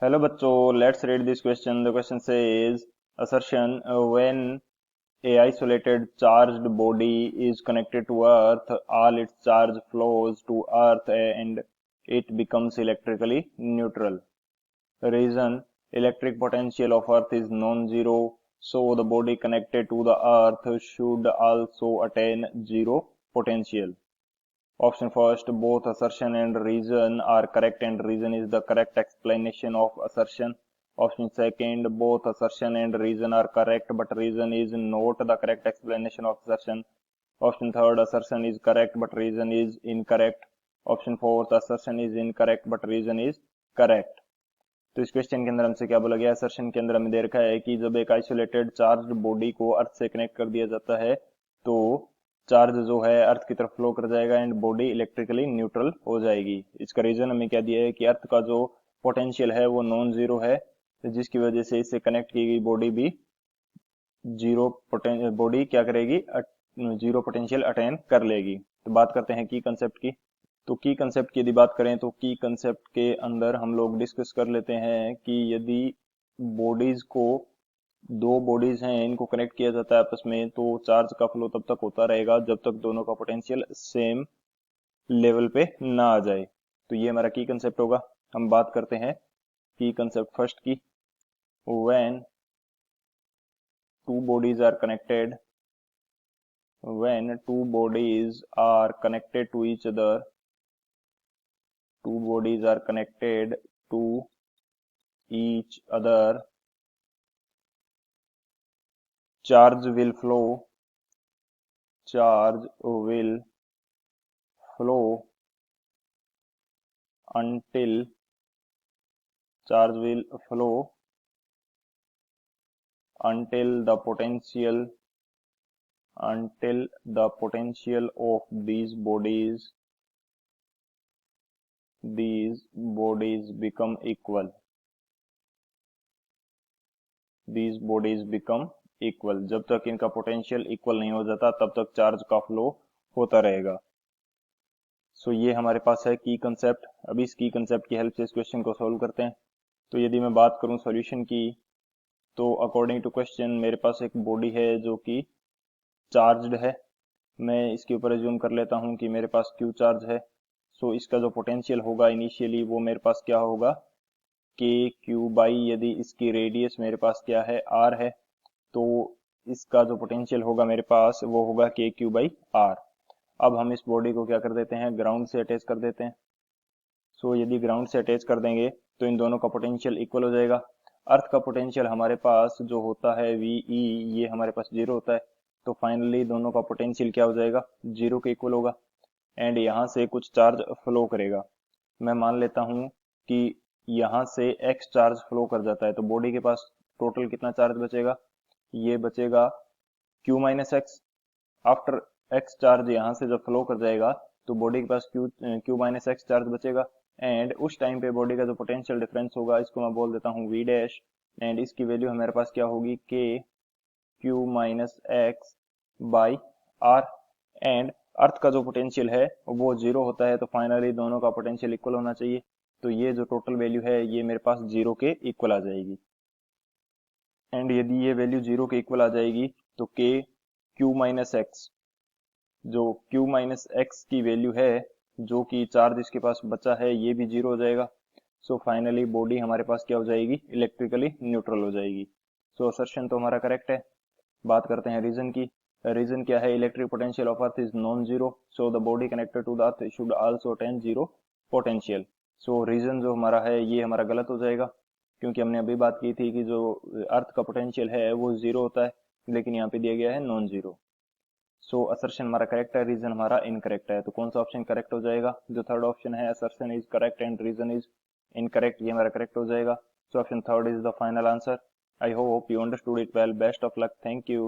Hello बच्चों, let's read this question. The question says assertion when a isolated charged body is connected to earth, all its charge flows to earth and it becomes electrically neutral. Reason: electric potential of earth is non-zero, so the body connected to the earth should also attain zero potential. Option first, both assertion and reason are correct and reason is the correct explanation of assertion. Option second, both assertion and reason are correct but reason is not the correct explanation of assertion. Option third, assertion is correct but reason is incorrect. Option fourth, assertion is incorrect but reason is correct. तो इस question के अंदर हमसे क्या बोला गया? Assertion के अंदर हमें दे रखा है कि जब एक आइसोलेटेड चार्ज बॉडी को अर्थ से कनेक्ट कर दिया जाता है तो चार्ज जो है अर्थ की तरफ फ्लो कर जाएगा एंड बॉडी इलेक्ट्रिकली न्यूट्रल हो जाएगी. इसका रीजन हमें क्या दिया है कि अर्थ का जो पोटेंशियल है वो नॉन जीरो है, जिसकी वजह से इससे कनेक्ट की गई बॉडी भी जीरो बॉडी क्या करेगी? जीरो पोटेंशियल अटेन कर लेगी. तो बात करते हैं की कंसेप्ट की. तो की कंसेप्ट की यदि बात करें तो की कंसेप्ट के अंदर हम लोग डिस्कस कर लेते हैं कि यदि बॉडीज को, दो बॉडीज हैं, इनको कनेक्ट किया जाता है आपस में तो चार्ज का फ्लो तब तक होता रहेगा जब तक दोनों का पोटेंशियल सेम लेवल पे ना आ जाए. तो ये हमारा की कंसेप्ट होगा. हम बात करते हैं की कंसेप्ट फर्स्ट की. When two bodies are connected, when two bodies are connected to each other, two bodies are connected to each other, charge will flow, charge will flow until charge will flow until the potential of these bodies become equal. These bodies become equal. जब तक इनका potential equal नहीं हो जाता तब तक charge का flow होता रहेगा. सो ये हमारे पास है की कंसेप्ट. अभी इस की कंसेप्ट की हेल्प से इस क्वेश्चन को सॉल्व करते हैं. तो यदि मैं बात करूं सॉल्यूशन की, तो अकॉर्डिंग टू क्वेश्चन मेरे पास एक बॉडी है जो कि चार्ज्ड है. मैं इसके ऊपर एज्यूम कर लेता हूं कि मेरे पास क्यू चार्ज है. सो इसका जो पोटेंशियल होगा इनिशियली वो मेरे पास क्या होगा? के क्यू बाई, यदि इसकी रेडियस मेरे पास क्या है? आर है, तो इसका जो पोटेंशियल होगा मेरे पास वो होगा के क्यू बाई आर. अब हम इस बॉडी को क्या कर देते हैं? ग्राउंड से अटैच कर देते हैं. सो यदि ग्राउंड से अटैच कर देंगे तो इन दोनों का पोटेंशियल इक्वल हो जाएगा. अर्थ का पोटेंशियल हमारे पास जो होता है वीई, ये हमारे पास जीरो होता है. तो फाइनली दोनों का पोटेंशियल क्या हो जाएगा? जीरो के इक्वल होगा. एंड यहाँ से कुछ चार्ज फ्लो करेगा. मैं मान लेता हूँ कि यहाँ से एक्स चार्ज फ्लो कर जाता है, तो बॉडी के पास टोटल कितना चार्ज बचेगा? ये बचेगा Q minus x. After x charge यहाँ से जब फ्लो कर जाएगा तो बॉडी के पास क्यू माइनस एक्स चार्ज बचेगा. एंड उस टाइम पे बॉडी का जो पोटेंशियल डिफरेंस होगा इसको मैं बोल देता हूँ वी डैश. एंड इसकी वैल्यू हमारे पास क्या होगी? K Q minus X by R. And earth का जो पोटेंशियल है वो जीरो होता है, तो फाइनली दोनों का पोटेंशियल इक्वल होना चाहिए. तो ये जो टोटल वैल्यू है ये मेरे पास जीरो के इक्वल आ जाएगी. एंड यदि ये वैल्यू जीरो के इक्वल आ जाएगी तो के क्यू माइनस एक्स, जो क्यू माइनस एक्स की वैल्यू है, जो कि चार्ज इसके पास बचा है, ये भी जीरो हो जाएगा. सो फाइनली बॉडी हमारे पास क्या हो जाएगी? इलेक्ट्रिकली न्यूट्रल हो जाएगी. सो असर्शन तो हमारा करेक्ट है. बात करते हैं रीजन की. रीजन क्या है? Electric potential of earth is non zero, so the body connected to the earth should also attain zero potential. So reason जो हमारा है ये हमारा गलत हो जाएगा, क्योंकि हमने अभी बात की थी कि जो अर्थ का पोटेंशियल है वो जीरो होता है, लेकिन यहाँ पे दिया गया है नॉन जीरो. सो असर्शन हमारा करेक्ट है, रीजन हमारा इनकरेक्ट है. तो कौन सा ऑप्शन करेक्ट हो जाएगा? जो थर्ड ऑप्शन है, assertion is correct and reason is incorrect, ये हमारा करेक्ट हो जाएगा. So option third is the final answer. I hope you understood it well. Best of luck. Thank you.